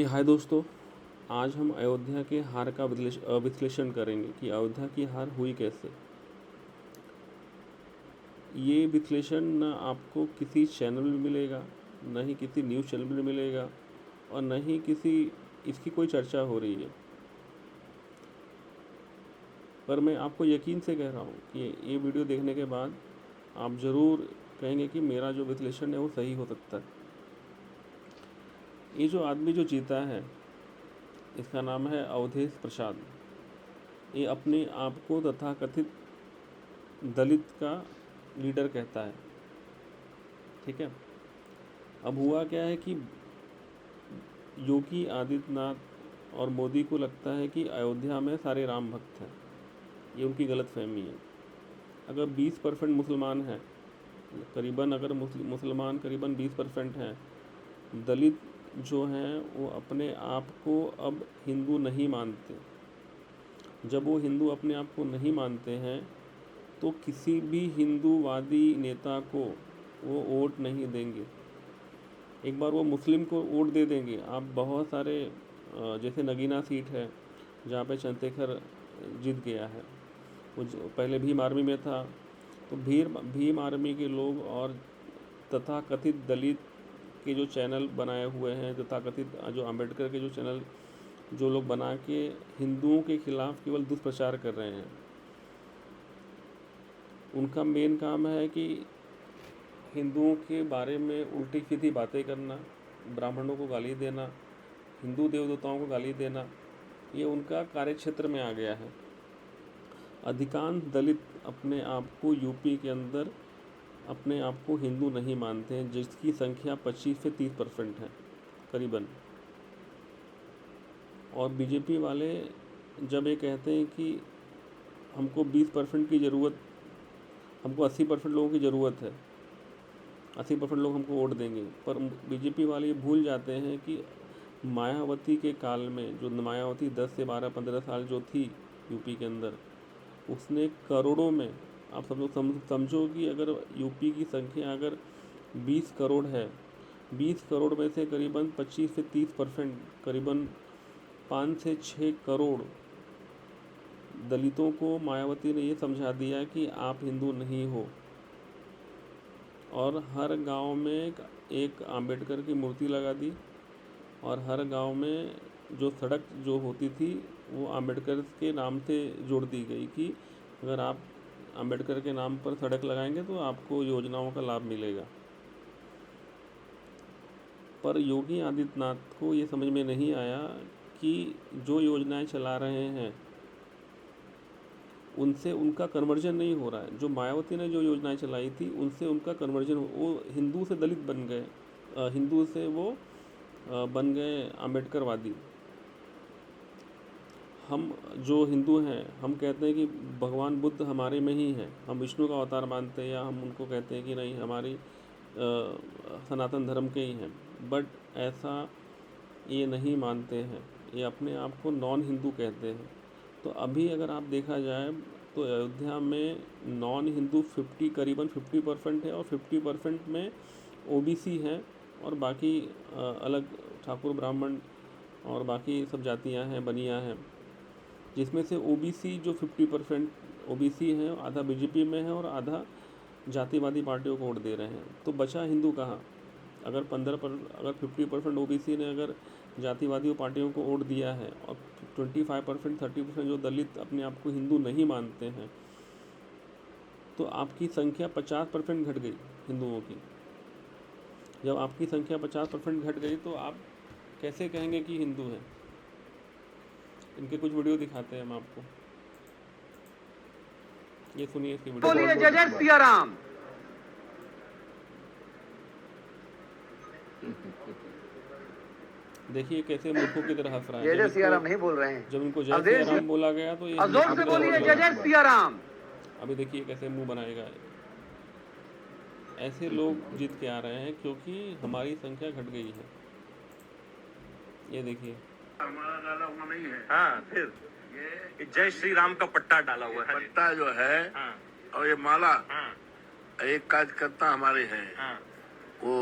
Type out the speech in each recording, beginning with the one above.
हाय दोस्तों, आज हम अयोध्या के हार का विश्लेषण करेंगे कि अयोध्या की हार हुई कैसे। ये विश्लेषण न आपको किसी चैनल में मिलेगा, न ही किसी न्यूज़ चैनल में मिलेगा और न ही किसी इसकी कोई चर्चा हो रही है। पर मैं आपको यकीन से कह रहा हूँ कि ये वीडियो देखने के बाद आप ज़रूर कहेंगे कि मेरा जो विश्लेषण है वो सही हो सकता है। ये जो आदमी जो जीता है, इसका नाम है अवधेश प्रसाद। ये अपने आप को तथाकथित दलित का लीडर कहता है। ठीक है। अब हुआ क्या है कि योगी आदित्यनाथ और मोदी को लगता है कि अयोध्या में सारे राम भक्त हैं। ये उनकी गलतफहमी है। अगर 20% मुसलमान हैं, करीबन अगर मुसलमान करीबन 20% हैं, दलित जो हैं वो अपने आप को अब हिंदू नहीं मानते। जब वो हिंदू अपने आप को नहीं मानते हैं तो किसी भी हिंदूवादी नेता को वो वोट नहीं देंगे। एक बार वो मुस्लिम को वोट दे देंगे, आप बहुत सारे जैसे नगीना सीट है जहाँ पे चंद्रशेखर जीत गया है, वो पहले भीम आर्मी में था, तो भीम आर्मी के लोग और तथाकथित दलित के जो चैनल बनाए हुए हैं, तथाकथित जो अम्बेडकर के जो चैनल जो लोग बना के हिंदुओं के खिलाफ केवल दुष्प्रचार कर रहे हैं, उनका मेन काम है कि हिंदुओं के बारे में उल्टी सीधी बातें करना, ब्राह्मणों को गाली देना, हिंदू देव देवताओं को गाली देना, ये उनका कार्यक्षेत्र में आ गया है। अधिकांश दलित अपने आप को यूपी के अंदर अपने आप को हिंदू नहीं मानते हैं, जिसकी संख्या 25 से 30% है करीबन। और बीजेपी वाले जब ये कहते हैं कि हमको 20% की ज़रूरत, हमको 80% लोगों की ज़रूरत है, 80% लोग हमको वोट देंगे, पर बीजेपी वाले ये भूल जाते हैं कि मायावती के काल में, जो मायावती 10 से 12-15 साल जो थी यूपी के अंदर, उसने करोड़ों में, आप सब लोग समझो कि अगर यूपी की संख्या अगर 20 करोड़ है, 20 करोड़ में से करीबन 25 से 30%, करीबन 5 से 6 करोड़ दलितों को मायावती ने ये समझा दिया कि आप हिंदू नहीं हो। और हर गांव में एक अम्बेडकर की मूर्ति लगा दी, और हर गांव में जो सड़क जो होती थी वो अम्बेडकर के नाम से जोड़ दी गई कि अगर आप अम्बेडकर के नाम पर सड़क लगाएंगे तो आपको योजनाओं का लाभ मिलेगा। पर योगी आदित्यनाथ को ये समझ में नहीं आया कि जो योजनाएं चला रहे हैं उनसे उनका कन्वर्जन नहीं हो रहा है। जो मायावती ने जो योजनाएं चलाई थी उनसे उनका कन्वर्जन, वो हिंदू से दलित बन गए, हिंदू से वो बन गए अम्बेडकरवादी। हम जो हिंदू हैं, हम कहते हैं कि भगवान बुद्ध हमारे में ही हैं, हम विष्णु का अवतार मानते हैं, या हम उनको कहते हैं कि नहीं हमारी सनातन धर्म के ही हैं, बट ऐसा ये नहीं मानते हैं। ये अपने आप को नॉन हिंदू कहते हैं। तो अभी अगर आप देखा जाए तो अयोध्या में नॉन हिंदू करीबन 50% है, और 50% में ओबीसी है, और बाकी अलग ठाकुर ब्राह्मण और बाकी सब जातियां हैं, बनियां हैं, जिसमें से ओबीसी जो 50% ओबीसी है, आधा बीजेपी में है और आधा जातिवादी पार्टियों को वोट दे रहे हैं। तो बचा हिंदू कहाँ? अगर 50% ओबीसी ने अगर जातिवादी पार्टियों को वोट दिया है, और 25% 30% जो दलित अपने आप को हिंदू नहीं मानते हैं, तो आपकी संख्या 50% घट गई हिंदुओं की। जब आपकी संख्या 50% घट गई तो आप कैसे कहेंगे कि हिंदू हैं? इनके कुछ वीडियो दिखाते हैं हम आपको, ये सुनिए इसकी वीडियो। बोलिए जय जय सिया राम। देखिए कैसे मूर्खों की तरह हंस रहा है। जय जय सिया राम नहीं बोल रहे हैं। जब इनको जय सिया राम बोला गया तो ये जोर से बोलिए जय जय सिया राम। अभी देखिए कैसे मुंह बनाएगा। ऐसे लोग जीत के आ रहे हैं क्योंकि हमारी संख्या घट गई है। ये देखिए, हमारा डाला हुआ नहीं है। हाँ, फिर ये जय श्री राम का पट्टा डाला हुआ है। पट्टा जो है, हाँ, और ये माला, हाँ, एक कार्यकर्ता हमारे हैं, हाँ, वो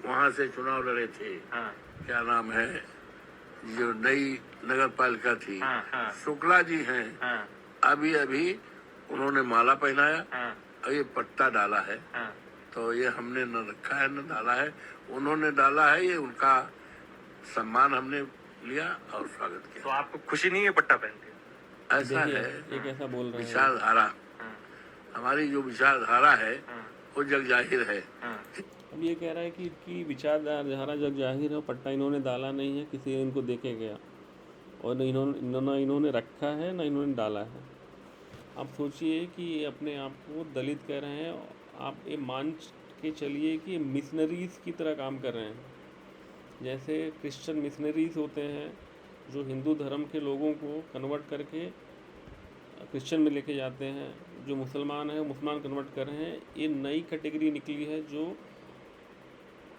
वहाँ से चुनाव लड़े थे। हाँ, क्या नाम है, जो नई नगर पालिका थी, हाँ हाँ शुक्ला जी हैं, हाँ अभी अभी उन्होंने माला पहनाया हाँ और ये पट्टा डाला है। हाँ। तो ये हमने न रखा है न डाला है, उन्होंने डाला है, ये उनका सम्मान हमने लिया और स्वागत तो किया। आपको खुशी नहीं है पट्टा पहन के? ऐसा देखिए है ये कैसा बोल रहे हैं। विचारधारा, हाँ हमारी जो विचारधारा है हाँ वो जग जाहिर है। हाँ। अब ये कह रहा है कि विचारधारा जग जाहिर है, पट्टा इन्होंने डाला नहीं है, किसी ने इनको देखे गया और न इन्होंने रखा है न इन्होंने डाला है। आप सोचिए कि ये अपने आप को दलित कह रहे हैं, आप ये मान के चलिए कि मिशनरीज़ की तरह काम कर रहे हैं। जैसे क्रिश्चियन मिशनरीज़ होते हैं जो हिंदू धर्म के लोगों को कन्वर्ट करके क्रिश्चियन में लेके जाते हैं, जो मुसलमान हैं मुसलमान कन्वर्ट कर रहे हैं। ये नई कैटेगरी निकली है जो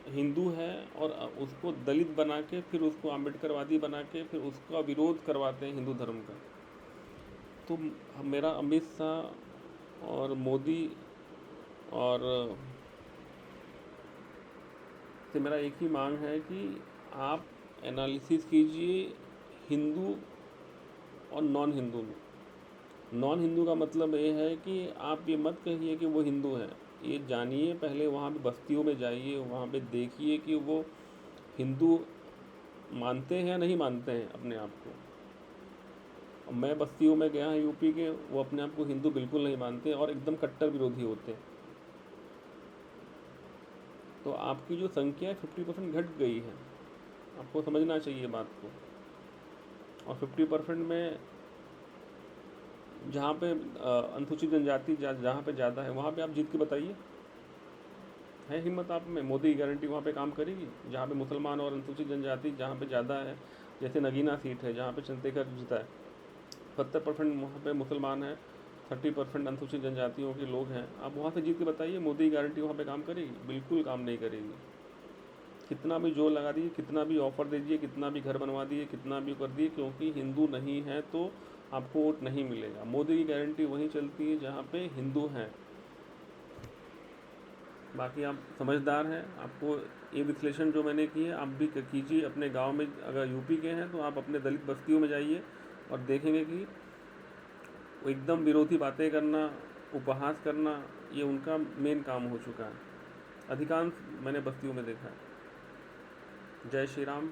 हिंदू है और उसको दलित बना के फिर उसको अम्बेडकरवादी बना के फिर उसका विरोध करवाते हैं हिंदू धर्म का। तो मेरा अमित शाह और मोदी और से मेरा एक ही मांग है कि आप एनालिसिस कीजिए हिंदू और नॉन हिंदू में। नॉन हिंदू का मतलब ये है कि आप ये मत कहिए कि वो हिंदू है, ये जानिए पहले, वहाँ पे बस्तियों में जाइए, वहाँ पे देखिए कि वो हिंदू मानते हैं या नहीं मानते हैं अपने आप को। मैं बस्तियों में गया है यूपी के, वो अपने आप को हिंदू बिल्कुल नहीं मानते और एकदम कट्टर विरोधी होते हैं। तो आपकी जो संख्या 50% घट गई है, आपको समझना चाहिए बात को। और 50% में जहाँ पे अनुसूचित जनजाति जहाँ पे ज़्यादा है वहाँ पे आप जीत के बताइए, है हिम्मत आप में? मोदी की गारंटी वहाँ पे काम करेगी? जहाँ पे मुसलमान और अनुसूचित जनजाति जहाँ पे ज़्यादा है, जैसे नगीना सीट है जहाँ पे चंद्रशेखर जीता है, 70% वहाँ पे मुसलमान है, 30% अनुसूचित जनजातियों के लोग हैं। आप वहाँ से जीत के बताइए मोदी की गारंटी वहाँ पे काम करेगी? बिल्कुल काम नहीं करेगी। कितना भी जोर लगा दीजिए, कितना भी ऑफ़र दीजिए, कितना भी घर बनवा दिए, कितना भी कर दिए, क्योंकि हिंदू नहीं है तो आपको वोट नहीं मिलेगा। मोदी की गारंटी वहीं चलती है जहाँ पे हिंदू हैं। बाकी आप समझदार हैं, आपको ये विश्लेषण जो मैंने की है आप भी कीजिए अपने गांव में। अगर यूपी के हैं तो आप अपने दलित बस्तियों में जाइए और देखेंगे कि वो एकदम विरोधी बातें करना, उपहास करना, ये उनका मेन काम हो चुका है। अधिकांश मैंने बस्तियों में देखा है। जय श्री राम।